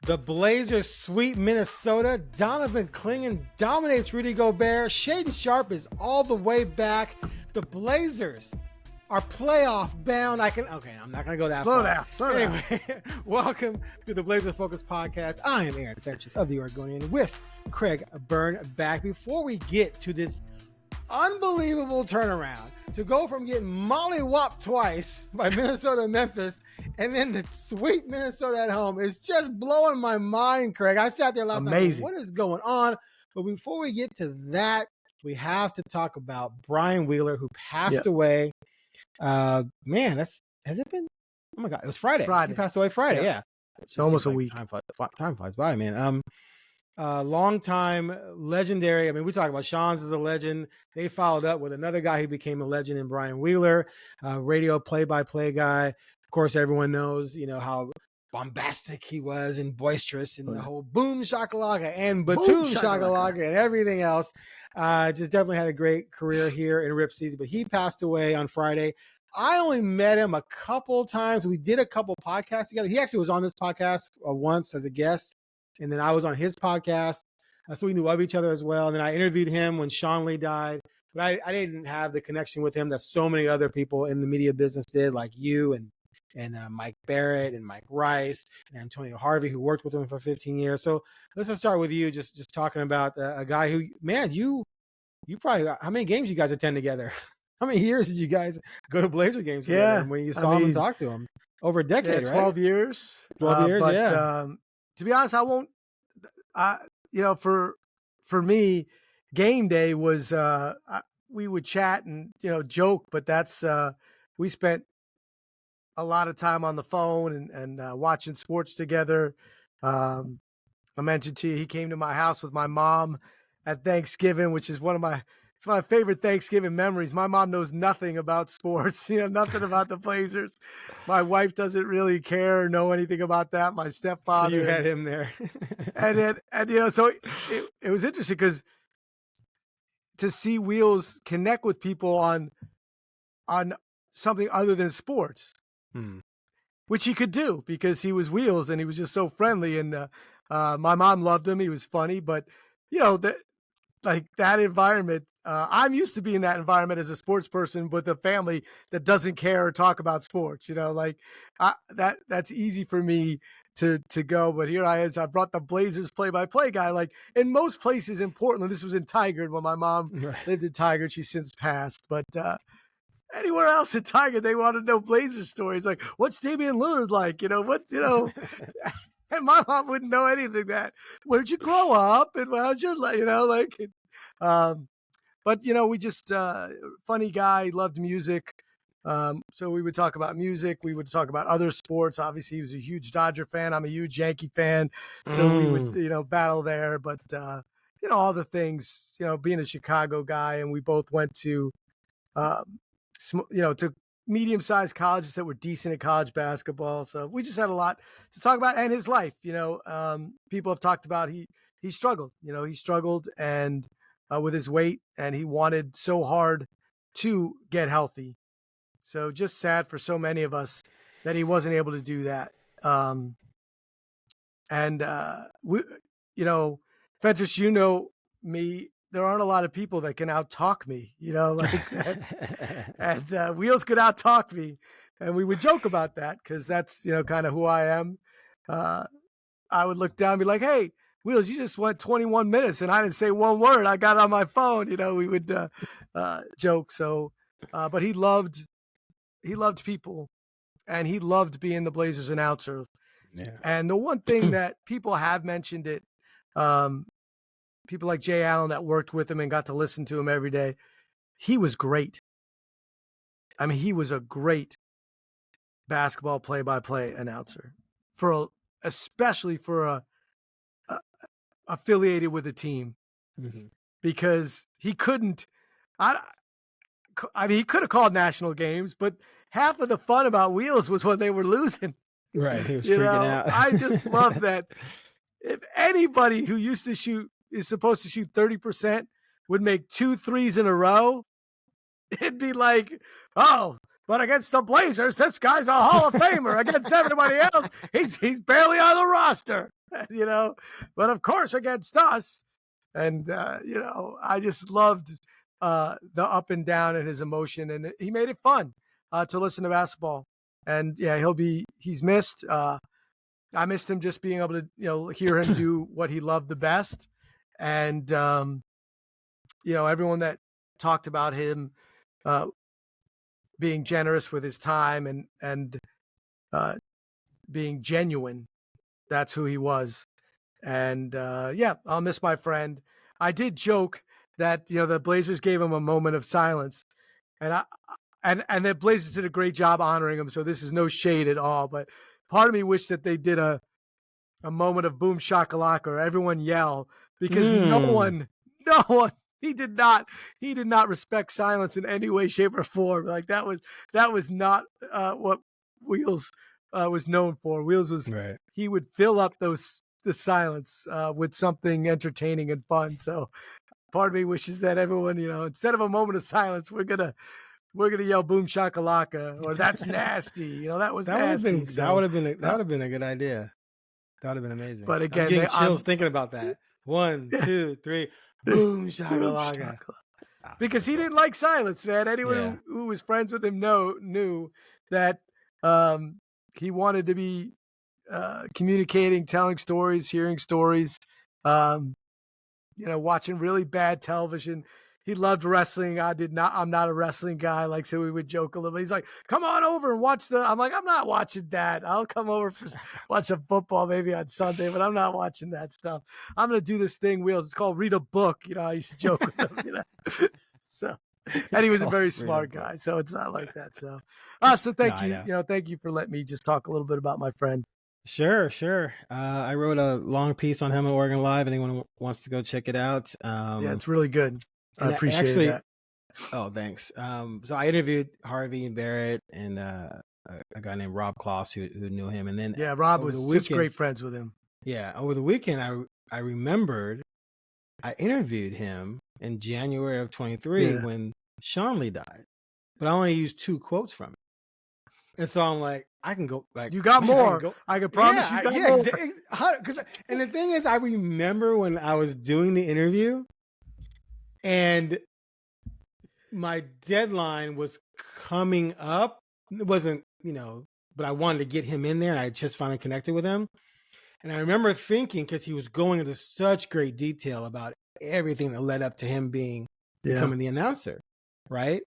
The Blazers sweep Minnesota. Donovan Clingan dominates Rudy Gobert. Shaedon Sharpe is all the way back. The Blazers are playoff bound. I'm not going to go that far. Slow down. Welcome to the Blazer Focus Podcast. I am Aaron Fentress of the Oregonian with Craig Birnbach. Before we get to this unbelievable turnaround, to go from getting molly-whopped twice by Minnesota and Memphis and then to sweep Minnesota at home is just blowing my mind, Craig. I sat there last night going, what is going on? But before we get to that, we have to talk about Brian Wheeler, who passed away. Has it been? Oh my God, it was Friday. He passed away Friday. Yeah. It's almost a week. Time flies by, man. Long time legendary. I mean, we talk about Sean's as a legend. They followed up with another guy who became a legend in Brian Wheeler, radio play-by-play guy. Of course, everyone knows, how bombastic he was and boisterous and the whole boom shakalaka and batoon shakalaka and everything else. Just definitely had a great career here in Rip Season, but he passed away on Friday. I only met him a couple times. We did a couple podcasts together. He actually was on this podcast once as a guest, and then I was on his podcast. So we knew of each other as well. And then I interviewed him when Sean Lee died, but I didn't have the connection with him that so many other people in the media business did, like you and Mike Barrett and Mike Rice and Antonio Harvey, who worked with him for 15 years. So let's just start with you, just talking about a guy who, man, you probably, how many games you guys attend together? How many years did you guys go to Blazer games together when you saw him and talked to him? Over a decade, 12 right? years. 12 years, to be honest, I won't, for me, game day was, we would chat and, joke, but that's, we spent a lot of time on the phone and watching sports together. I mentioned to you, he came to my house with my mom at Thanksgiving, which is it's my favorite Thanksgiving memories. My mom knows nothing about sports, nothing about the Blazers. My wife doesn't really care or know anything about that. My stepfather. So you had him there. So it was interesting because to see Wheels connect with people on something other than sports, which he could do because he was Wheels and he was just so friendly. And my mom loved him. He was funny, but that environment, I'm used to being in that environment as a sports person with a family that doesn't care or talk about sports, that's easy for me to go. But here I brought the Blazers play-by-play guy. Like in most places in Portland, this was in Tigard when my mom lived in Tigard. She's since passed, but anywhere else in Tigard, they want to know Blazers stories. Like, what's Damian Lillard like? And my mom wouldn't know anything that. Where'd you grow up? And how's your, but we just, funny guy, loved music. So we would talk about music. We would talk about other sports. Obviously he was a huge Dodger fan. I'm a huge Yankee fan. So we would, battle there, but, all the things, being a Chicago guy, and we both went to, to medium-sized colleges that were decent at college basketball. So we just had a lot to talk about, and his life, people have talked about, he struggled, he struggled and with his weight, and he wanted so hard to get healthy. So just sad for so many of us that he wasn't able to do that. We, Fentress, me, there aren't a lot of people that can out-talk me, like that. And Wheels could out-talk me. And we would joke about that because that's, kind of who I am. I would look down and be like, hey, Wheels, you just went 21 minutes and I didn't say one word. I got on my phone, we would joke. So, but he loved people, and he loved being the Blazers announcer. Yeah. And the one thing that people have mentioned it, people like Jay Allen that worked with him and got to listen to him every day, he was great. I mean, he was a great basketball play-by-play announcer especially for affiliated with a team, because he couldn't, he could have called national games, but half of the fun about Wheels was when they were losing. Right. He was freaking out. I just love that. If anybody who used to is supposed to shoot 30% would make 2 threes in a row, it'd be like, oh, But against the Blazers, this guy's a Hall of Famer. Against everybody else, he's barely on the roster, you know. But of course, against us, and you know, I just loved the up and down and his emotion, and he made it fun to listen to basketball. And yeah, he's missed. I missed him just being able to, you know, hear him do what he loved the best. And, you know, everyone that talked about him being generous with his time and being genuine, that's who he was. And yeah, I'll miss my friend. I did joke that, you know, the Blazers gave him a moment of silence. And the Blazers did a great job honoring him. So this is no shade at all. But part of me wished that they did a moment of boom shakalaka or everyone yell, because no one, he did not respect silence in any way, shape, or form. Like that was not what Wheels was known for. Wheels was right. He would fill up the silence with something entertaining and fun. So part of me wishes that everyone, you know, instead of a moment of silence, we're gonna yell boom shakalaka or that's nasty. You know, that would have been a good idea. That would have been amazing. But again, I'm getting chills thinking about that. 1, 2, 3, boom shakalaka. Because he didn't like silence, man. Anyone who was friends with him knew that he wanted to be communicating, telling stories, hearing stories, you know, watching really bad television. He loved wrestling. I'm not a wrestling guy. Like, so we would joke a little bit. He's like, come on over and watch I'm like, I'm not watching that. I'll come over for watch some football maybe on Sunday, but I'm not watching that stuff. I'm going to do this thing, Wheels. It's called read a book. You know, I used to joke with him, you know. So, and he was a very smart guy. So it's not like that. So, so thank you. You know, thank you for letting me just talk a little bit about my friend. Sure. I wrote a long piece on him at Oregon Live. Anyone who wants to go check it out. Yeah, it's really good. I appreciate that. Oh, thanks. So I interviewed Harvey and Barrett and a guy named Rob Kloss who knew him. And then Rob was just great friends with him. Yeah. Over the weekend, I remembered I interviewed him in January of 23 when Sean Lee died, but I only used 2 quotes from it. And so I'm like, I can go like you got more. I can promise you got more. And the thing is, I remember when I was doing the interview and my deadline was coming up. It wasn't, you know, but I wanted to get him in there and I just finally connected with him. And I remember thinking, because he was going into such great detail about everything that led up to him becoming the announcer, right?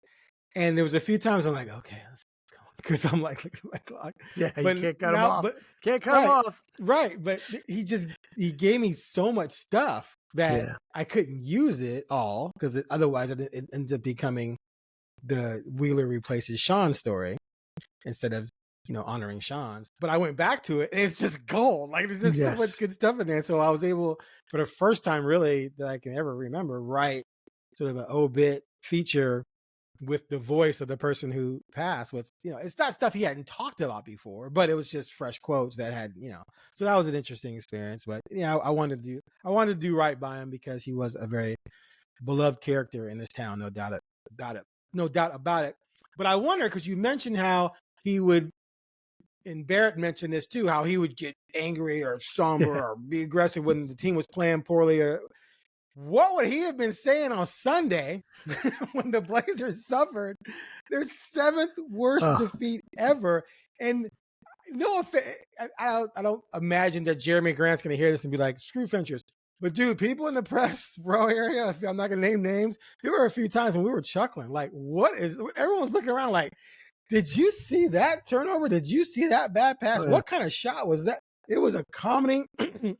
And there was a few times I'm like, okay, let's go, because I'm like, look at my clock. Yeah, but you can't cut him off. Can't cut him off. Right, but he gave me so much stuff that I couldn't use it all, because otherwise it ended up becoming the Wheeler replaces Sean story instead of, you know, honoring Sean's. But I went back to it and it's just gold. Like there's just so much good stuff in there. So I was able, for the first time really that I can ever remember, write sort of an obit feature with the voice of the person who passed, with, you know, it's not stuff he hadn't talked about before, but it was just fresh quotes that had, you know, so that was an interesting experience. But yeah, I wanted to do right by him because he was a very beloved character in this town, no doubt about it. But I wonder, because you mentioned how he would, and Barrett mentioned this too, how he would get angry or somber or be aggressive when the team was playing poorly. What would he have been saying on Sunday when the Blazers suffered their 7th worst defeat ever? And no offense, I don't imagine that Jeremy Grant's going to hear this and be like, screw Fentress. But dude, people in the press row area, if I'm not going to name names, there were a few times when we were chuckling. Like, everyone was looking around like, did you see that turnover? Did you see that bad pass? What kind of shot was that? It was a comedy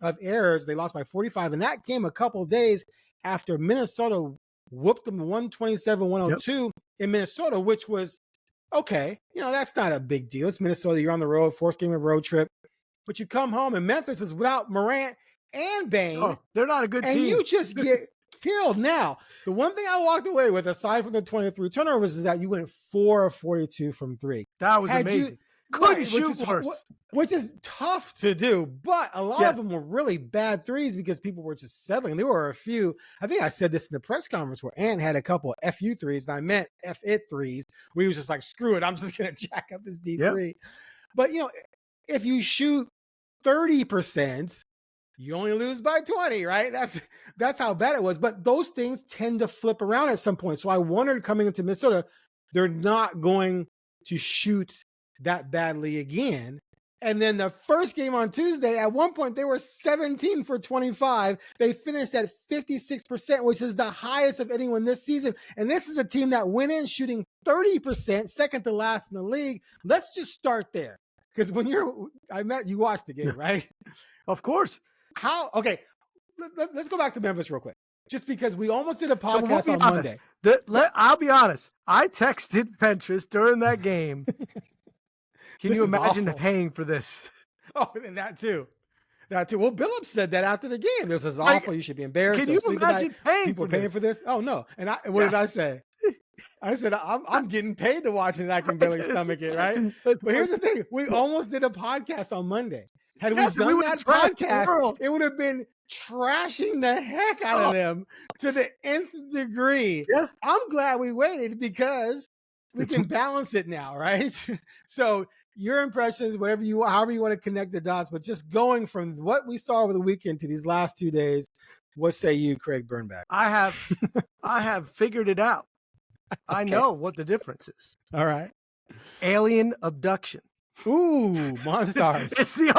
of errors. They lost by 45, and that came a couple of days after Minnesota whooped them 127-102 in Minnesota, which was, okay, you know, that's not a big deal. It's Minnesota. You're on the road, 4th game of road trip. But you come home, and Memphis is without Morant and Bane. Oh, they're not a good team. And you just get killed. Now, the one thing I walked away with, aside from the 23 turnovers, is that you went 4 of 42 from 3. That was amazing. Couldn't shoot worse. Which is tough to do, but a lot of them were really bad threes because people were just settling. There were a few, I think I said this in the press conference where Ant had a couple of FU threes, and I meant F-it threes, where he was just like, screw it, I'm just going to jack up this deep three. But, if you shoot 30%, you only lose by 20, right? That's how bad it was. But those things tend to flip around at some point. So I wondered coming into Minnesota, they're not going to shoot that badly again. And then the first game on Tuesday, at one point, they were 17 for 25. They finished at 56%, which is the highest of anyone this season. And this is a team that went in shooting 30%, second to last in the league. Let's just start there. Because you watched the game, right? Of course. Okay, let's go back to Memphis real quick. Just because we almost did a podcast on Monday. I'll be honest. I texted Fentress during that game. Can you imagine paying for this? Oh, and that too. Well, Billups said that after the game. This is awful. You should be embarrassed. Can you imagine people paying for this? Oh no! And what did I say? I said I'm getting paid to watch it, and I can barely stomach it. Right? But here's the thing: we almost did a podcast on Monday. Had we done that podcast, it would have been trashing the heck out of them to the nth degree. Yeah. I'm glad we waited because we can balance it now, right? So your impressions, however you want to connect the dots, but just going from what we saw over the weekend to these last 2 days, what say you, Craig Birnbach? I have figured it out. I know what the difference is. All right. Alien abduction. Ooh, Monstars. It's the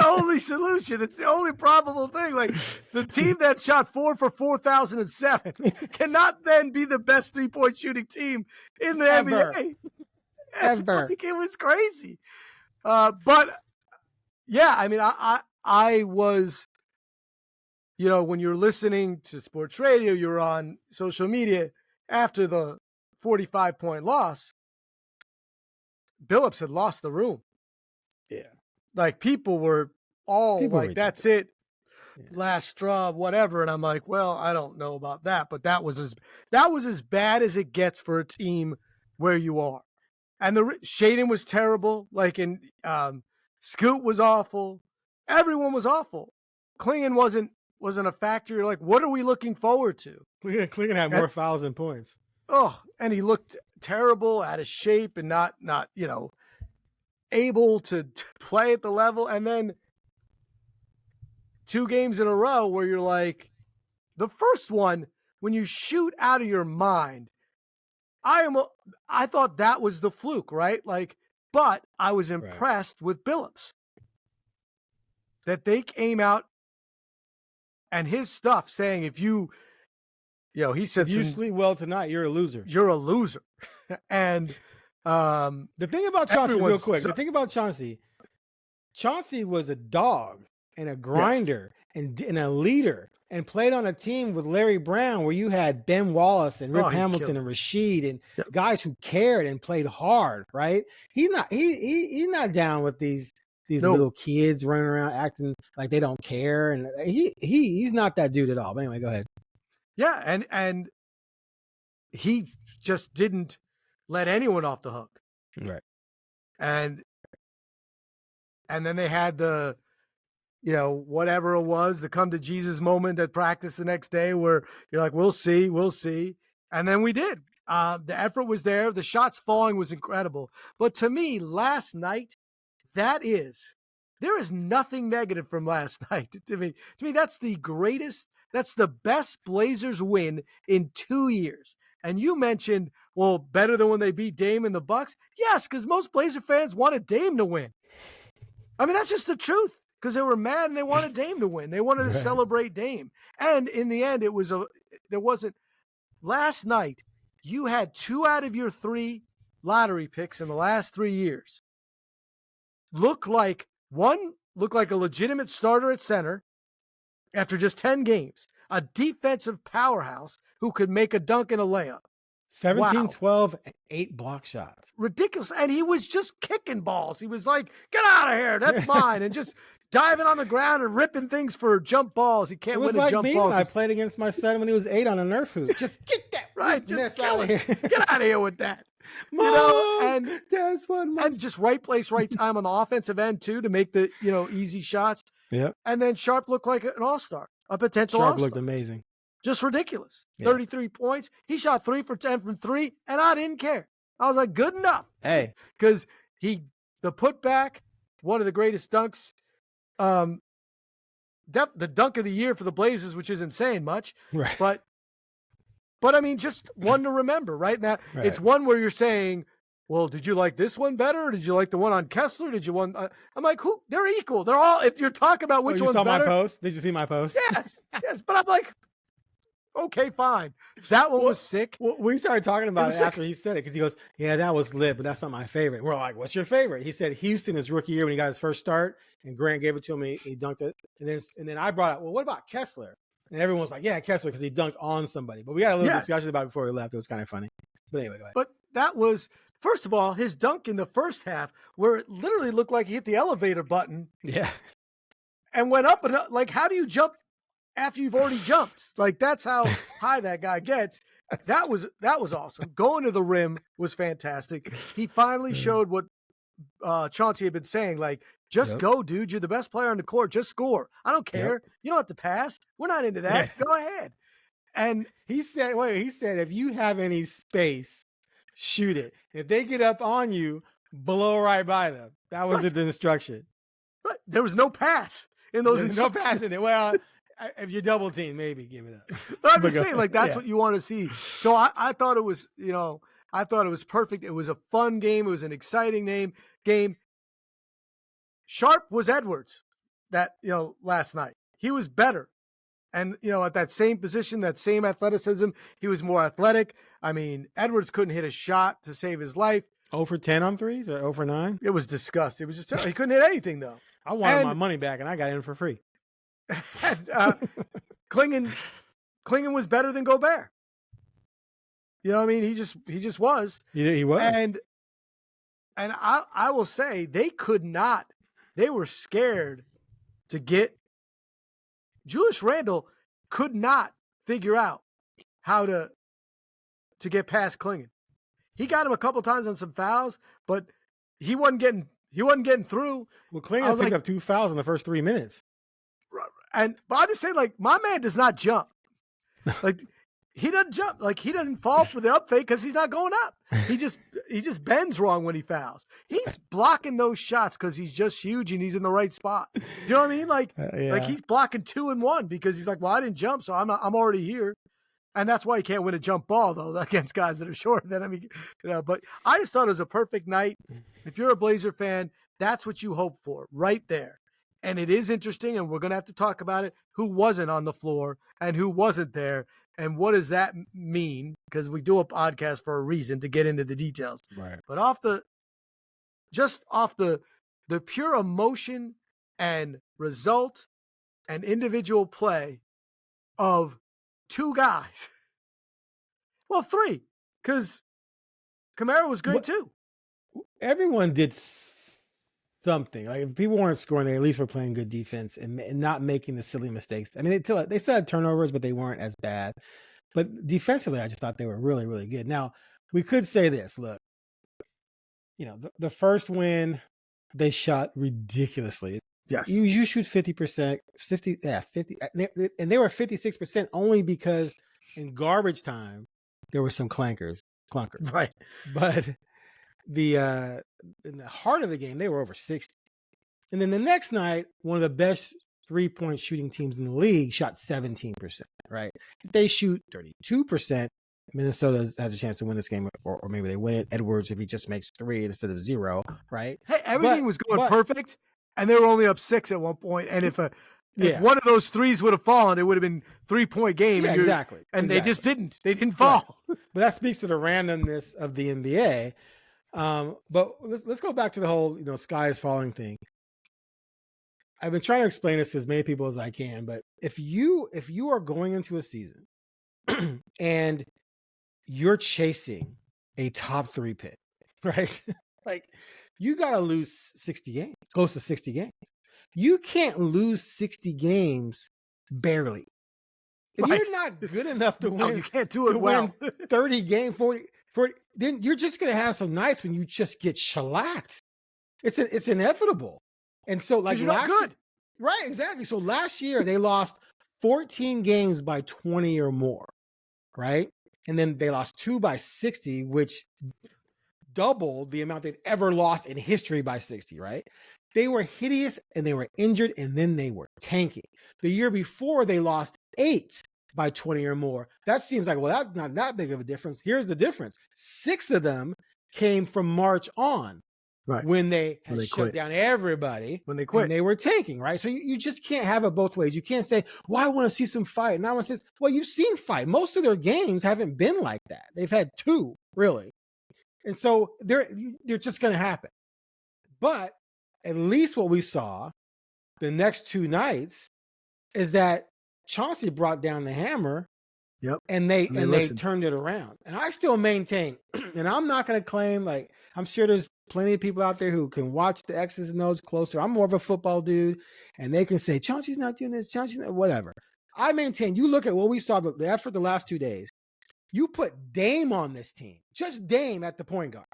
only solution. It's the only probable thing. Like the team that shot 4 for 4,007 cannot then be the best 3-point shooting team in the NBA. Ever. It was crazy. But yeah, I mean, I was, when you're listening to sports radio, you're on social media after the 45-point loss, Billups had lost the room. Yeah. Like people were that's it. Yeah. Last straw, whatever. And I'm like, well, I don't know about that, but that was as bad as it gets for a team where you are. And Shaedon was terrible. Like Scoot was awful. Everyone was awful. Clingan wasn't a factor. You're like, what are we looking forward to? Clingan had more fouls than points. Oh, and he looked terrible, out of shape, and not able to play at the level. And then 2 games in a row where you're like, the first one, when you shoot out of your mind, I thought that was the fluke, right? Like, but I was impressed with Billups that they came out and his stuff saying, if he said, if you sleep well tonight, you're a loser. You're a loser. And the thing about Chauncey, real quick, the thing about Chauncey was a dog and a grinder and a leader, and played on a team with Larry Brown where you had Ben Wallace and Rip Hamilton and Rasheed and guys who cared and played hard, right? He's not down with these little kids running around acting like they don't care, and he's not that dude at all. But anyway, go ahead. Yeah, and he just didn't let anyone off the hook. Right. And then they had the whatever it was, the come to Jesus moment at practice the next day where you're like, we'll see. And then we did. The effort was there. The shots falling was incredible. But to me, last night, there is nothing negative from last night. To me, that's the best Blazers win in 2 years. And you mentioned, well, better than when they beat Dame and the Bucks. Yes, because most Blazer fans wanted Dame to win. I mean, that's just the truth. Because they were mad and they wanted Dame to win. They wanted to celebrate Dame. And in the end, last night, you had 2 out of your 3 lottery picks in the last 3 years. Look like a legitimate starter at center after just 10 games. A defensive powerhouse who could make a dunk and a layup. 17, 12, and 8 block shots. Ridiculous. And he was just kicking balls. He was like, get out of here. That's mine. And just diving on the ground and ripping things for jump balls. He can't win a jump ball. It was like me when I played against my son when he was 8 on a Nerf hoop. Just get that right. Just out of here. Get out of here with that. And that's what. And just right place, right time on the offensive end too to make the easy shots. Yep. And then Sharpe looked like an all-star, a potential Sharpe all-star. looked amazing. Just ridiculous. 33 points. He shot 3 for 10 from 3, and I didn't care. I was like, good enough. Hey, because the putback, one of the greatest dunks, the dunk of the year for the Blazers, which isn't saying much, right? But I mean, just one to remember, right? Now it's one where you're saying, well, did you like this one better? Or did you like the one on Kessler? Did you want? I'm like, who? They're equal. They're all. If you're talking about which one's better. You saw my post? Did you see my post? Yes. But I'm like, okay, fine. That one was sick. Well, we started talking about it after he said it because he goes, "Yeah, that was lit, but that's not my favorite." We're like, "What's your favorite?" He said Houston his rookie year when he got his first start, and Grant gave it to him. He dunked it, and then I brought up, "Well, what about Kessler?" And everyone was like, "Yeah, Kessler," because he dunked on somebody. But we had a little discussion about it before we left. It was kind of funny. But anyway, go ahead. But that was, first of all, his dunk in the first half, where it literally looked like he hit the elevator button. Yeah. And went up and up. Like, how do you jump after you've already jumped? Like, that's how high that guy gets. That was awesome. Going to the rim was fantastic. He finally showed what Chauncey had been saying, like, just go, dude. You're the best player on the court. Just score. I don't care. You don't have to pass. We're not into that. Go ahead. And he said, if you have any space, shoot it. If they get up on you, blow right by them. That was the instruction. Right. There was no pass in those instructions. No pass in it. Well, if you're double team, maybe give it up. But I'm just saying, like, that's what you want to see. So I thought it was, I thought it was perfect. It was a fun game. It was an exciting game. Sharpe was Edwards that, last night. He was better. And, at that same position, that same athleticism, he was more athletic. I mean, Edwards couldn't hit a shot to save his life. 0 for 10 on threes or 0 for 9? It was disgusting. It was just, he couldn't hit anything, though. I wanted my money back, and I got in for free. And, Clingan was better than Gobert. You know what I mean? He just was. He was. And I will say they were scared to get. Julius Randle could not figure out how to get past Clingan. He got him a couple times on some fouls, but he wasn't getting through. Well, Clingan picked up 2 fouls in the first 3 minutes. But I just say, like, my man does not jump. Like, he doesn't jump. Like, he doesn't fall for the up fake because he's not going up. He just bends wrong when he fouls. He's blocking those shots because he's just huge and he's in the right spot. Do you know what I mean? Like, like he's blocking 2 and 1 because he's like, well, I didn't jump, so I'm already here. And that's why he can't win a jump ball, though, against guys that are shorter than him. But I just thought it was a perfect night. If you're a Blazer fan, that's what you hope for right there. And it is interesting, and we're going to have to talk about it, who wasn't on the floor and who wasn't there. And what does that mean? Because we do a podcast for a reason, to get into the details. Right. But off the pure emotion and result and individual play of 2 guys. Well, 3, because Kamara was great too. Everyone did something. Like, if people weren't scoring, they at least were playing good defense and not making the silly mistakes. I mean, they still had turnovers, but they weren't as bad. But defensively, I just thought they were really, really good. Now, we could say this. Look, the first win, they shot ridiculously. Yes. You shoot 50%, 50, and they were 56% only because in garbage time, there were some clunkers. Right. But in the heart of the game, they were over 60. And then the next night, one of the best 3-point shooting teams in the league shot 17%, right? If they shoot 32%, Minnesota has a chance to win this game, or maybe they win it. Edwards, if he just makes 3 instead of 0, right? Hey, everything was going perfect, and they were only up 6 at one point. And if one of those threes would have fallen, it would have been 3-point game. Yeah, exactly. And they just didn't. They didn't fall. Right. But that speaks to the randomness of the NBA. But let's go back to the whole, sky is falling thing. I've been trying to explain this to as many people as I can, but if you are going into a season and you're chasing a top 3 pick, right? Like, you got to lose 60 games, close to 60 games. You can't lose 60 games barely. If you're not good enough to win, you can't do it well. Win 30 games, 40. then you're just going to have some nights when you just get shellacked. It's inevitable. And so like you're not good. Right, exactly. So last year they lost 14 games by 20 or more, right? And then they lost 2 by 60, which doubled the amount they'd ever lost in history by 60, right? They were hideous and they were injured and then they were tanking. The year before they lost 8 by 20 or more. That seems like, well, that's not that big of a difference. Here's the difference. 6 of them came from March on. Right. When they had shut down everybody, when they quit, and they were tanking, right? So you just can't have it both ways. You can't say, well, I want to see some fight. And I want to say, well, you've seen fight. Most of their games haven't been like that. They've had 2, really. And so they're just going to happen. But at least what we saw the next 2 nights is that Chauncey brought down the hammer. Yep. And they turned it around. And I still maintain, and I'm not going to claim, like, I'm sure there's plenty of people out there who can watch the X's and O's closer. I'm more of a football dude, and they can say, Chauncey's not doing this, Chauncey's not, whatever. I maintain, you look at what we saw, the effort the last 2 days, you put Dame on this team, just Dame at the point guard.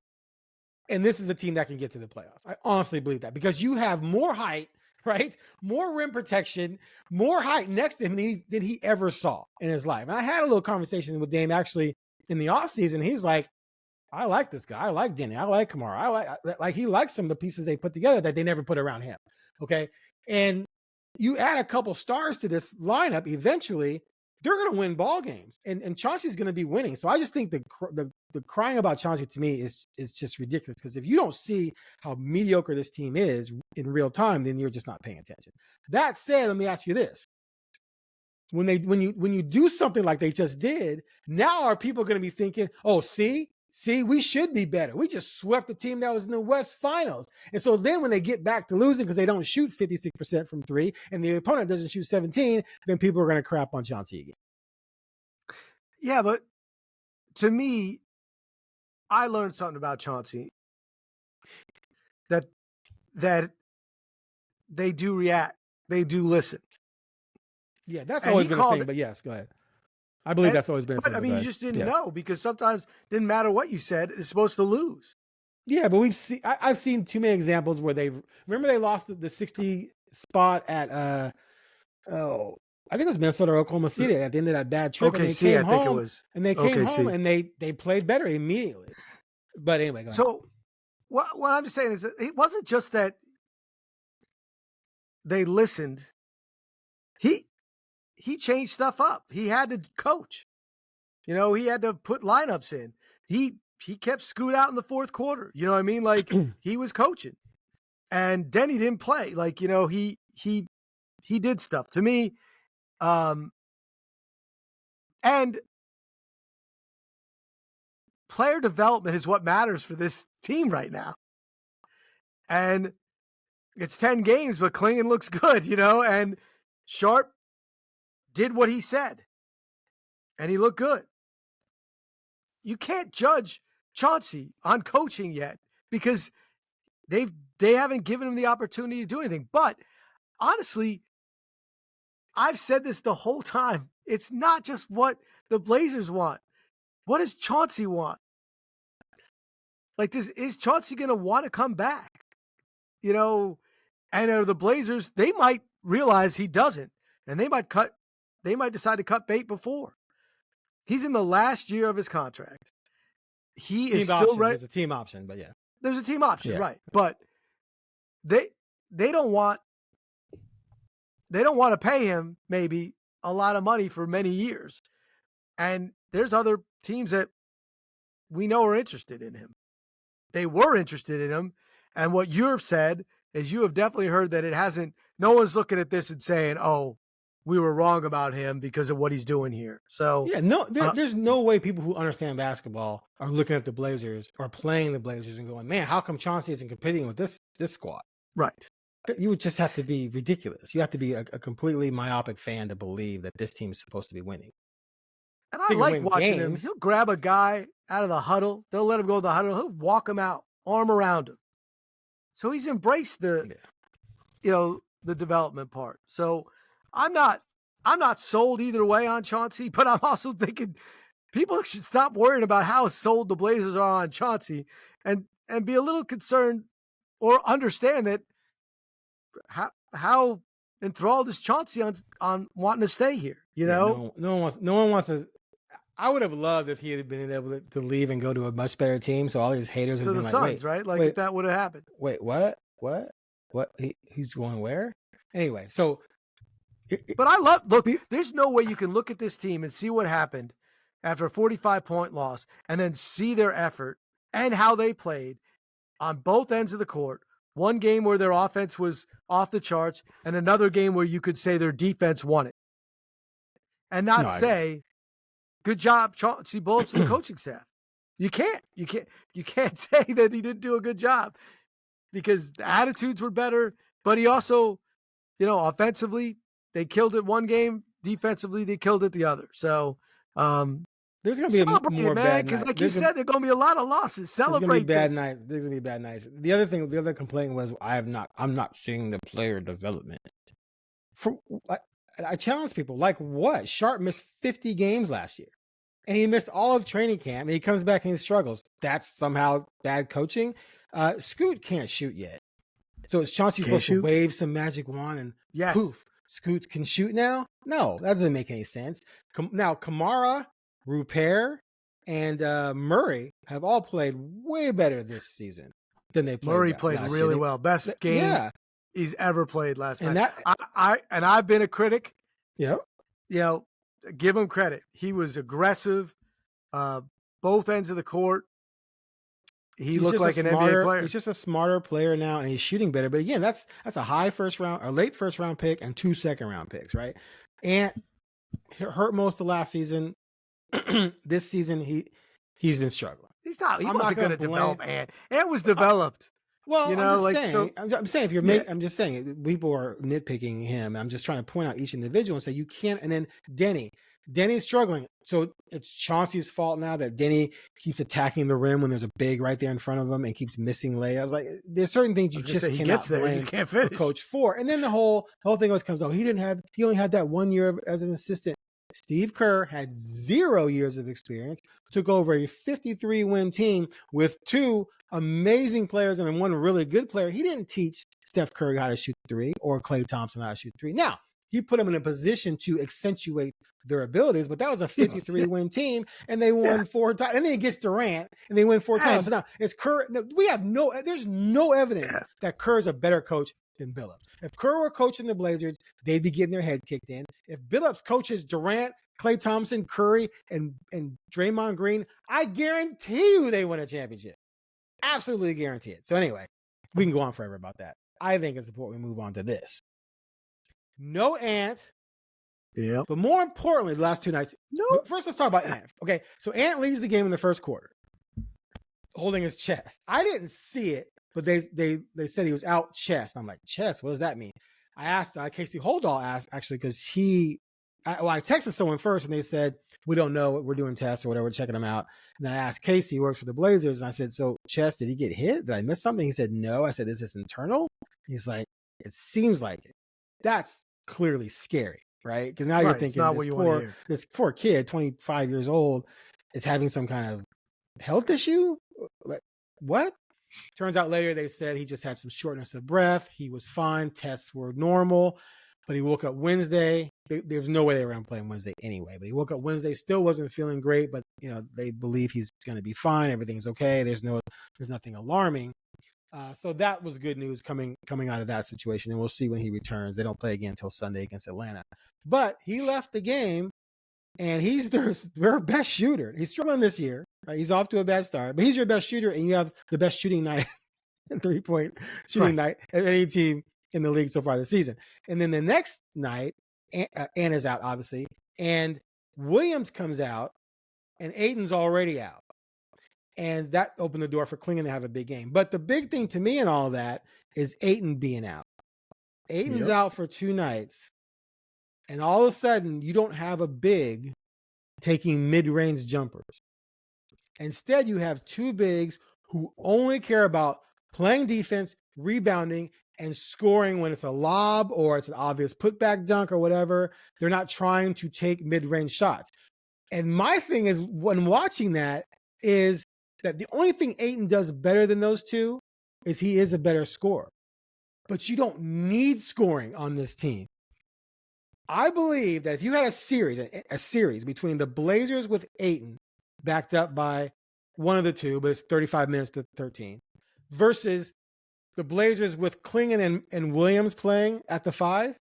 And this is a team that can get to the playoffs. I honestly believe that because you have more height, right? More rim protection, more height next to him than he ever saw in his life. And I had a little conversation with Dame actually in the offseason. He's like, I like this guy. I like Denny. I like Kamara. He likes some of the pieces they put together that they never put around him. Okay. And you add a couple stars to this lineup, eventually they're going to win ball games, and Chauncey's going to be winning. So I just think the crying about Chauncey to me is just ridiculous, because if you don't see how mediocre this team is in real time, then you're just not paying attention. That said, let me ask you this. When you do something like they just did, now are people going to be thinking, oh, see, we should be better. We just swept the team that was in the West Finals. And so then when they get back to losing because they don't shoot 56% from 3 and the opponent doesn't shoot 17, then people are going to crap on Chauncey again. Yeah, but to me, I learned something about Chauncey that they do react. They do listen. Yeah, that's always been a thing, but yes, go ahead. I believe that's always been a thing. But I mean, you just didn't know, because sometimes it didn't matter what you said, it's supposed to lose. Yeah, but I've seen too many examples where remember they lost the 60 spot at I think it was Minnesota or Oklahoma City at the end of that bad trip. OKC, I think it was. And they came home and they played better immediately. But anyway, go ahead. So what I'm just saying is that it wasn't just that they listened. He changed stuff up. He had to coach. He had to put lineups in. He kept Scoot out in the fourth quarter. You know what I mean? Like, he was coaching. And Denny didn't play. Like, he did stuff. To me, and player development is what matters for this team right now. And it's 10 games, but Clingan looks good, and Sharpe did what he said, and he looked good. You can't judge Chauncey on coaching yet because they haven't given him the opportunity to do anything. But honestly, I've said this the whole time. It's not just what the Blazers want. What does Chauncey want? Like, is Chauncey going to want to come back? And are the Blazers, they might realize he doesn't, and they might decide to cut bait before. He's in the last year of his contract. He is still There's a team option, but yeah. There's a team option, right. But they don't want to pay him maybe a lot of money for many years. And there's other teams that we know are interested in him. They were interested in him. And what you've said is you have definitely heard that no one's looking at this and saying, oh, we were wrong about him because of what he's doing here. So yeah, there's no way people who understand basketball are looking at the Blazers or playing the Blazers and going, man, how come Chauncey isn't competing with this squad? Right. You would just have to be ridiculous. You have to be a completely myopic fan to believe that this team is supposed to be winning. And I like watching him. He'll grab a guy out of the huddle. They'll let him go to the huddle. He'll walk him out, arm around him. So he's embraced the development part. So I'm not sold either way on Chauncey, but I'm also thinking people should stop worrying about how sold the Blazers are on Chauncey and be a little concerned or understand that how enthralled is Chauncey on wanting to stay here, you know? No one wants to. I would have loved if he had been able to leave and go to a much better team. So all these haters would To have the been like, Suns, wait, right? Like wait, if that would have happened. wait, what? He's going where? Anyway, so. But look, there's no way you can look at this team and see what happened after a 45-point loss and then see their effort and how they played on both ends of the court. One game where their offense was off the charts and another game where you could say their defense won it. And not say, good job, Chauncey Billips and the coaching staff. You can't say that he didn't do a good job because the attitudes were better, but he also, offensively, they killed it one game. Defensively, they killed it the other. So there's going to be more bad nights. Because like you said, there's going to be a lot of losses. Celebrate There's going to be bad nights. The other complaint was I'm not seeing the player development. I challenge people, like what? Sharpe missed 50 games last year. And he missed all of training camp. And he comes back and he struggles. That's somehow bad coaching. Scoot can't shoot yet. So is Chauncey supposed to wave some magic wand and poof, Scoot can shoot now? No, that doesn't make any sense. Now, Kamara, Rupert, and Murray have all played way better this season than they played. Murray played really well. Best game he's ever played last night. I've been a critic. Yep. Give him credit. He was aggressive, both ends of the court. He's looked like an NBA player. He's just a smarter player now, and he's shooting better. But again, that's a high first round, a late first round pick, and 2 second round picks, right? And hurt most of last season. This season, he's been struggling. He's not. He wasn't going to develop Ant. Ant was developed. Well, I'm saying if you're I'm just saying people are nitpicking him. I'm just trying to point out each individual and say you can't. And then Denny's struggling. So it's Chauncey's fault now that Denny keeps attacking the rim when there's a big right there in front of him and keeps missing layups. Like there's certain things you just cannot blame. He just can't finish. Coach for. And then the whole thing always comes out. He only had that 1 year as an assistant. Steve Kerr had 0 years of experience, took over a 53-win team with 2 amazing players and 1 really good player. He didn't teach Steph Curry how to shoot 3 or Klay Thompson how to shoot 3. Now, he put them in a position to accentuate their abilities, but that was a 53-win team, and they won 4 times. And then it gets Durant, and they win 4 times. So now it's Kerr. No, there's no evidence that Kerr's a better coach than Billups. If Kerr were coaching the Blazers, they'd be getting their head kicked in. If Billups coaches Durant, Klay Thompson, Curry, and Draymond Green, I guarantee you they win a championship. Absolutely guarantee it. So anyway, we can go on forever about that. I think it's important we move on to this. No Ant. Yeah. But more importantly, the last 2 nights. No. First, let's talk about Ant. Okay, so Ant leaves the game in the first quarter, holding his chest. I didn't see it, but they said he was out chest. I'm like, chest? What does that mean? I asked Casey Holdahl actually because I texted someone first and they said, we don't know. We're doing tests or whatever, checking them out. And I asked Casey, who works for the Blazers, and I said, so chest, did he get hit? Did I miss something? He said, no. I said, is this internal? He's like, it seems like it. That's clearly scary, right? Because now you're thinking this poor kid, 25 years old, is having some kind of health issue? Like, what? Turns out later they said he just had some shortness of breath. He was fine. Tests were normal. But he woke up Wednesday. There's no way they were going to play him Wednesday anyway. But he woke up Wednesday, still wasn't feeling great. But they believe he's going to be fine. Everything's okay. There's nothing alarming. So that was good news coming out of that situation. And we'll see when he returns. They don't play again until Sunday against Atlanta. But he left the game, and he's their best shooter. He's struggling this year. Right? He's off to a bad start. But he's your best shooter, and you have the best shooting night and 3-point shooting night of any team in the league so far this season. And then the next night, Ant is out, obviously, and Williams comes out, and Ayton's already out. And that opened the door for Clingan to have a big game. But the big thing to me in all that is Ayton being out. Ayton's out for 2 nights, and all of a sudden, you don't have a big taking mid-range jumpers. Instead, you have 2 bigs who only care about playing defense, rebounding, and scoring when it's a lob or it's an obvious putback dunk or whatever. They're not trying to take mid-range shots. And my thing is, when watching that, is that the only thing Ayton does better than those two is he is a better scorer. But you don't need scoring on this team. I believe that if you had a series between the Blazers with Ayton, backed up by one of the two, but it's 35 minutes to 13, versus the Blazers with Clingan and Williams playing at the 5,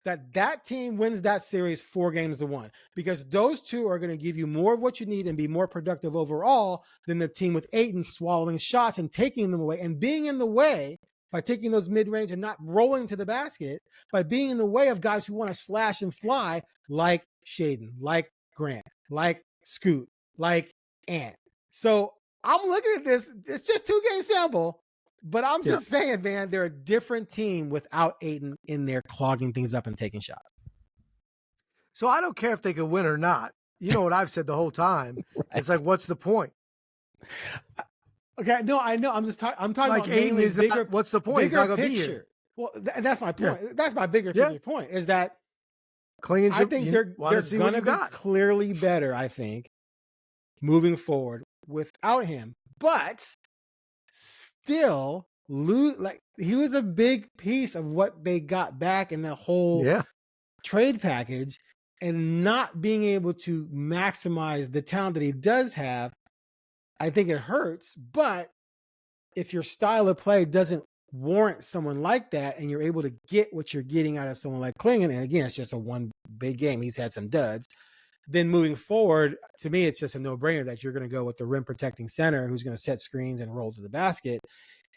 that team wins that series 4-1, because those two are going to give you more of what you need and be more productive overall than the team with Ayton swallowing shots and taking them away and being in the way by taking those mid-range and not rolling to the basket, by being in the way of guys who want to slash and fly, like Shaedon, like Grant, like Scoot, like Ant. So I'm looking at this. It's just 2-game sample. But I'm just saying, man, they're a different team without Ayton in there clogging things up and taking shots. So I don't care if they could win or not. You know what I've said the whole time. Right. It's like, what's the point? Okay, no, I know. I'm talking like about Ayton is bigger. What's the point? He's not gonna be here. Well, that's my point. Yeah. That's my bigger picture point. Is that Clingan, I think they're going to be clearly better. I think moving forward without him, but still he was a big piece of what they got back in the whole trade package, and not being able to maximize the talent that he does have, I think it hurts. But if your style of play doesn't warrant someone like that, and you're able to get what you're getting out of someone like Clingan, and again, it's just a one big game, he's had some duds, then moving forward, to me, it's just a no-brainer that you're going to go with the rim protecting center who's going to set screens and roll to the basket.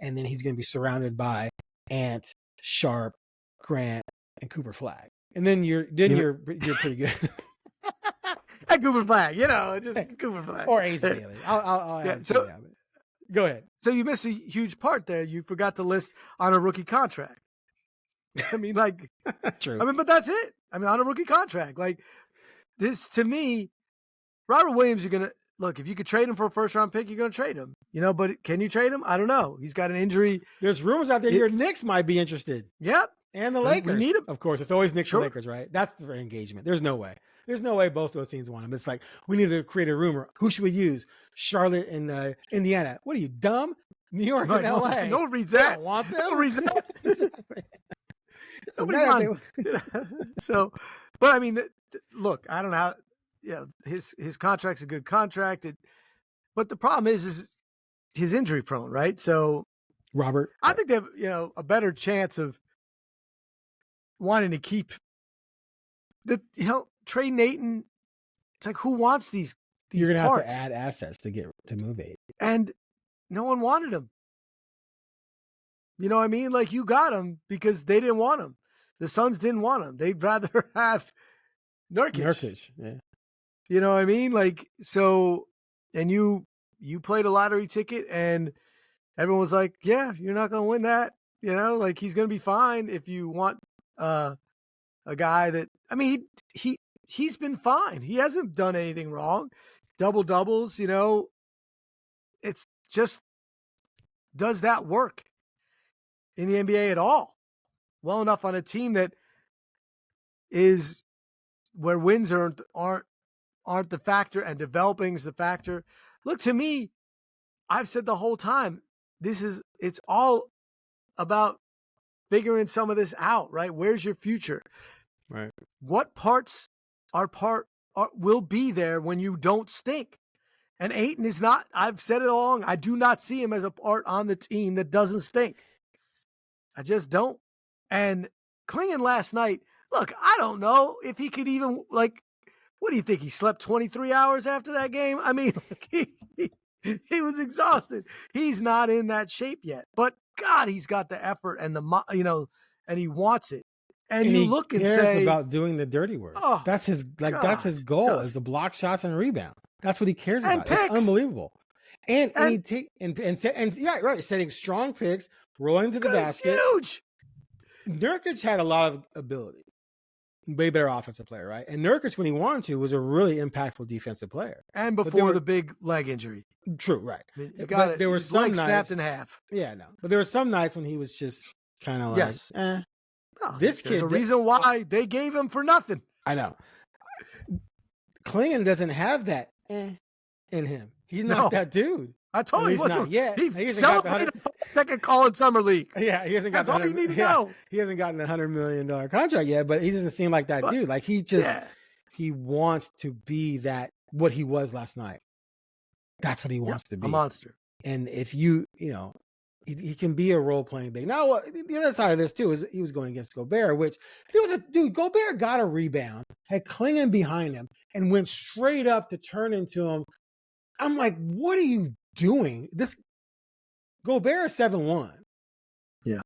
And then he's going to be surrounded by Ant, Sharpe, Grant, and Cooper Flagg. And then you're pretty good. And Cooper Flagg, just Cooper Flagg. Or Ace Bailey. I'll add to that. Go ahead. So you missed a huge part there. You forgot to list on a rookie contract. I mean, true. But that's it. On a rookie contract. This, to me, Robert Williams, you're going to, look, if you could trade him for a first-round pick, you're going to trade him. But can you trade him? I don't know. He's got an injury. There's rumors out there your Knicks might be interested. Yep. And the Lakers. We need him. Of course, it's always Knicks or Lakers, right? That's the engagement. There's no way. There's no way both those teams want him. It's like, we need to create a rumor. Who should we use? Charlotte and Indiana. What are you, dumb? New York and LA. No one reads that. Don't want them. No one reads that. Nobody's on. So, but look, I don't know how, his contract's a good contract. But the problem is his injury prone, right? So, Robert, I think they have, a better chance of wanting to keep trade Ayton. It's like, who wants these You're going to parts? have to add assets to move Ayton. And no one wanted him. You know what I mean? You got him because they didn't want him. The Suns didn't want him. They'd rather have Nurkic. Yeah. You know what I mean? So, and you played a lottery ticket, and everyone was like, yeah, you're not going to win that. He's going to be fine if you want a guy that, he's been fine. He hasn't done anything wrong. Double doubles, it's just, does that work in the NBA at all? Well enough on a team that is where wins aren't the factor and developing is the factor. Look, to me, I've said the whole time, it's all about figuring some of this out, right? Where's your future? Right. What parts will be there when you don't stink? And Ayton is not, I've said it all along, I do not see him as a part on the team that doesn't stink. I just don't. And Clingan last night, look, I don't know if he could even, what do you think? He slept 23 hours after that game? He was exhausted. He's not in that shape yet. But God, he's got the effort and and he wants it. And you look and say about doing the dirty work. Oh, that's his his goal is to block shots and rebound. That's what he cares about. Picks. It's unbelievable. And yeah, right. Setting strong picks, rolling to the basket. Huge. Nurkic had a lot of ability. Way better offensive player, right? And Nurkic, when he wanted to, was a really impactful defensive player. And before the big leg injury. True, right. You got it. There were some nights snapped in half. Yeah, no. But there were some nights when he was just kind of this kid. There's a reason why they gave him for nothing. I know. Clingan doesn't have that in him. He's not that dude. I told you, not yet. He celebrated a second call in summer league. Yeah, he hasn't got. That's all you need to know. He hasn't gotten $100 million contract yet, but he doesn't seem like that dude. Like he wants to be that what he was last night. That's what he wants to be, a monster. And if he can be a role playing big. Now the other side of this too is he was going against Gobert, which there was Gobert got a rebound, had Clingan behind him, and went straight up to turn into him. I'm like, what are you doing? This Gobert is 7'1". Yeah.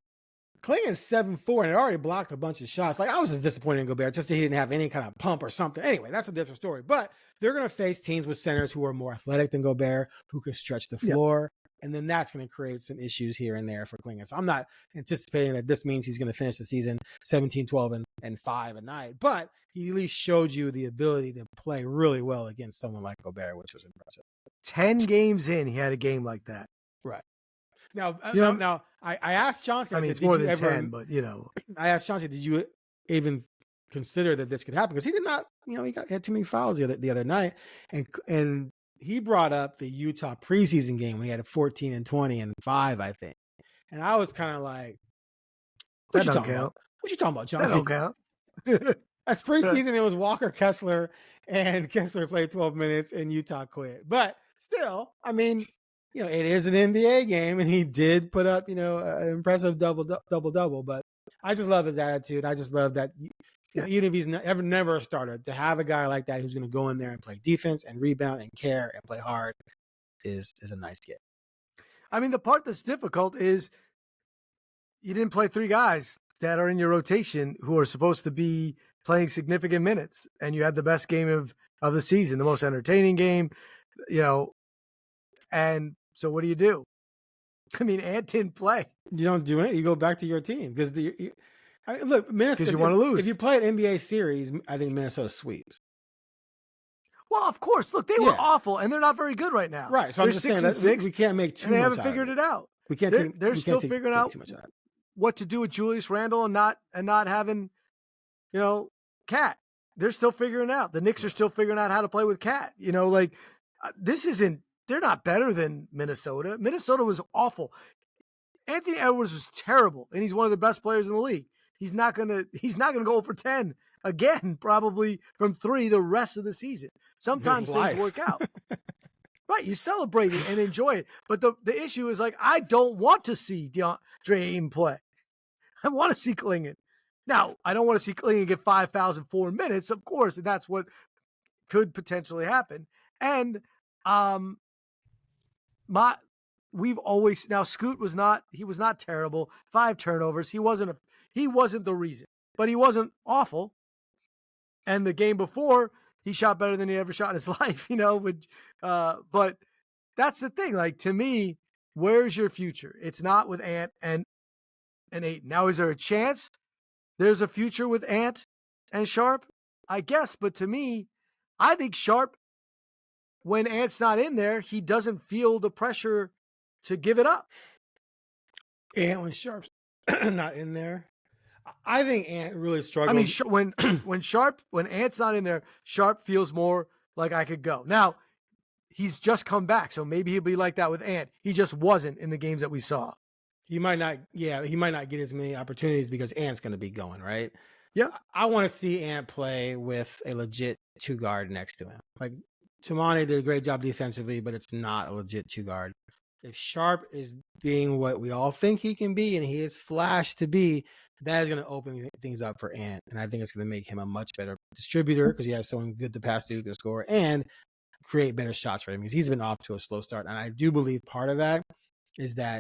Clingan's 7'4" and it already blocked a bunch of shots. Like I was just disappointed in Gobert, just that he didn't have any kind of pump or something. Anyway, that's a different story. But they're going to face teams with centers who are more athletic than Gobert, who can stretch the floor. Yeah. And then that's going to create some issues here and there for Clingan. So I'm not anticipating that this means he's going to finish the season 17, 12, and 5 a night. But he at least showed you the ability to play really well against someone like Gobert, which was impressive. 10 games in, he had a game like that. Right. Now, I asked Chauncey. I mean, it's more than 10, but I asked Chauncey, did you even consider that this could happen? Because he did not. He had too many fouls the other night, and he brought up the Utah preseason game when he had a 14 and 20 and 5, I think. And I was kind of like, "What you talking about? What you talking about, Chauncey? That don't count." That's preseason. It was Walker Kessler, and Kessler played 12 minutes, and Utah quit. But still, I mean, it is an NBA game, and he did put up, an impressive double. But I just love his attitude. I just love that, even if he's never started, to have a guy like that who's going to go in there and play defense and rebound and care and play hard is a nice get. I mean, the part that's difficult is you didn't play 3 guys that are in your rotation who are supposed to be playing significant minutes, and you had the best game of the season, the most entertaining game, and so what do? I mean, Ant didn't play. You don't do it. You go back to your team because look, Minnesota. Because you want to lose. If you play an NBA series, I think Minnesota sweeps. Well, of course. Look, they were awful, and they're not very good right now. Right. So I'm just saying that we can't make too much. They haven't figured it out. We can't. They're still figuring out what to do with Julius Randle and not having, Cat. They're still figuring out. The Knicks are still figuring out how to play with Cat. This isn't. They're not better than Minnesota. Minnesota was awful. Anthony Edwards was terrible, and he's one of the best players in the league. He's not gonna go for 10 again, probably from 3 the rest of the season. Sometimes things work out. Right, you celebrate it and enjoy it. But the issue is, I don't want to see DeAndre Ayton play. I want to see Clingan. Now, I don't want to see Clingan get 5 fouls in 4 minutes, of course, and that's what could potentially happen. And we've always Scoot was not terrible. 5 turnovers. He wasn't the reason, but he wasn't awful. And the game before, he shot better than he ever shot in his life, but that's the thing. To me, where's your future? It's not with Ant and Ayton. Now, is there a chance there's a future with Ant and Sharpe? I guess, but to me, I think Sharpe, when Ant's not in there, he doesn't feel the pressure to give it up. And when Sharpe's not in there, I think Ant really struggled. I mean, when Ant's not in there, Sharpe feels more like I could go. Now, he's just come back, so maybe he'll be like that with Ant. He just wasn't in the games that we saw. He might not get as many opportunities because Ant's going to be going, right? Yeah. I want to see Ant play with a legit 2 guard next to him. Like, Tumani did a great job defensively, but it's not a legit 2 guard. If Sharpe is being what we all think he can be, and he is flashed to be, that is going to open things up for Ant. And I think it's going to make him a much better distributor because he has someone good to pass to, who can score, and create better shots for him because he's been off to a slow start. And I do believe part of that is that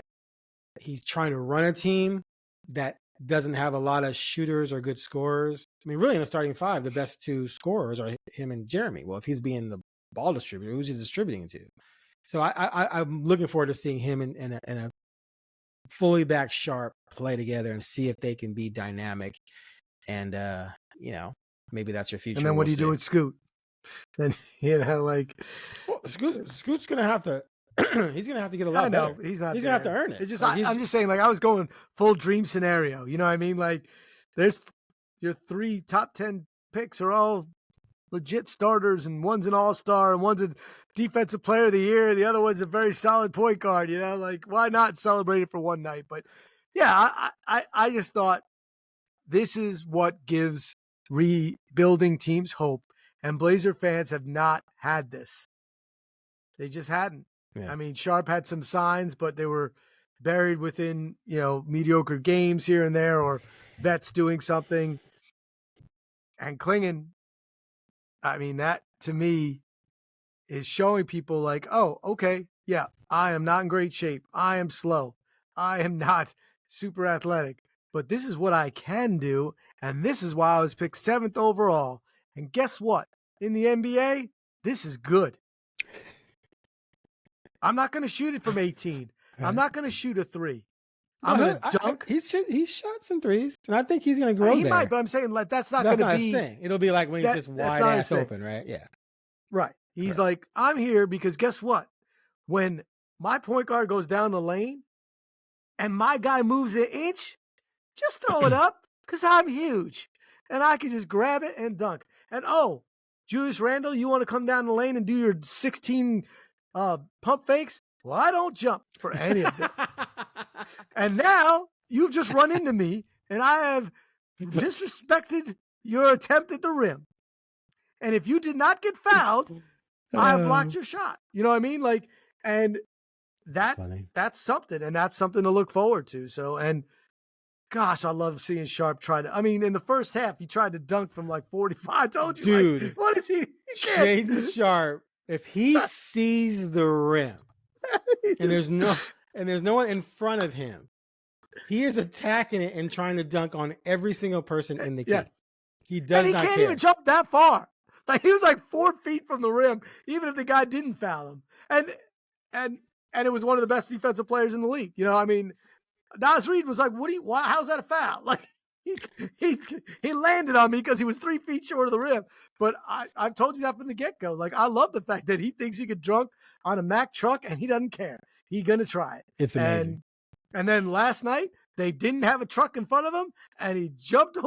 he's trying to run a team that doesn't have a lot of shooters or good scorers. I mean, really in the starting 5, the best 2 scorers are him and Jeremy. Well, if he's being the ball distributor, who's he distributing to? So I'm looking forward to seeing him and a fully back Sharpe play together and see if they can be dynamic. And, maybe that's your future. And then what do you do with Scoot? Then, well, Scoot's going to have to, he's going to have to get a lot better. He's going to have to earn it. It's just, I'm just saying, I was going full dream scenario. You know what I mean? There's your 3 top 10 picks are all legit starters, and one's an all-star, and one's a defensive player of the year. The other one's a very solid point guard, like why not celebrate it for one night? But yeah, I just thought this is what gives rebuilding teams hope. And Blazer fans have not had this. They just hadn't. Yeah. I mean, Sharpe had some signs, but they were buried within, mediocre games here and there, or vets doing something. And Clingan, I mean, that to me is showing people like, oh, okay, yeah, I am not in great shape. I am slow. I am not super athletic. But this is what I can do, and this is why I was picked 7th overall. And guess what? In the NBA, this is good. I'm not going to shoot it from 18. I'm not going to shoot a 3. I'm going to dunk. He shot some threes, and I think he's going to grow he there. Might, but I'm saying that's not going to be his thing. It'll be like when he's just wide ass open, right? Yeah. Right. He's like, I'm here because guess what? When my point guard goes down the lane and my guy moves an inch, just throw it up because I'm huge. And I can just grab it and dunk. And, Julius Randle, you want to come down the lane and do your 16 pump fakes? Well, I don't jump for any of them. And now you've just run into me, and I have disrespected your attempt at the rim. And if you did not get fouled, I have blocked your shot. You know what I mean? Like, and that's something, and that's something to look forward to. So, and gosh, I love seeing Sharpe try to. I mean, in the first half, he tried to dunk from like 45. I told you, dude. Like, what is he? Shaedon Sharpe, if he sees the rim, and there's no one in front of him, he is attacking it and trying to dunk on every single person in the game. He does not care. And he can't even jump that far. Like he was like 4 feet from the rim, even if the guy didn't foul him. And it was one of the best defensive players in the league. I mean. Nas Reed was like, how's that a foul? Like he landed on me because he was 3 feet short of the rim. But I've told you that from the get-go. Like, I love the fact that he thinks he could dunk on a Mack truck and he doesn't care. He's going to try it. It's amazing. And then last night, they didn't have a truck in front of him and he jumped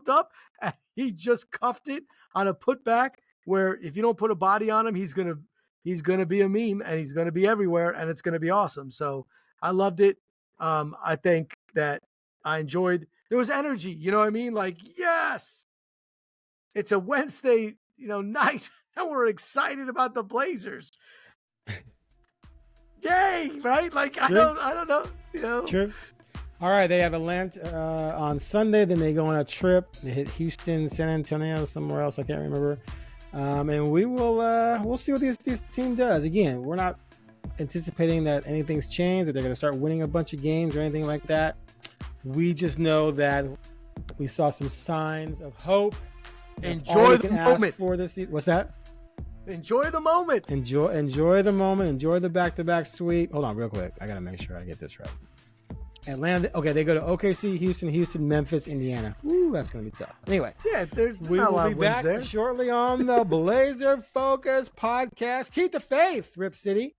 up and he just cuffed it on a putback where if you don't put a body on him, he's going to be a meme and he's going to be everywhere and it's going to be awesome. So I loved it. I think that I enjoyed, there was energy, you know what I mean? Like, yes, it's a Wednesday, night and we're excited about the Blazers. Yay. Right. Like, I don't know, True. All right. They have Atlanta on Sunday. Then they go on a trip. They hit Houston, San Antonio, somewhere else. I can't remember. And we'll see what this team does. Again, we're not anticipating that anything's changed, that they're going to start winning a bunch of games or anything like that. We just know that we saw some signs of hope. Enjoy the moment for this season. What's that? Enjoy the moment. Enjoy the moment. Enjoy the back-to-back sweep. Hold on, real quick. I got to make sure I get this right. Atlanta. Okay, they go to OKC, Houston, Memphis, Indiana. Ooh, that's going to be tough. Anyway, we will be back shortly on the Blazer Focus podcast. Keep the faith, Rip City.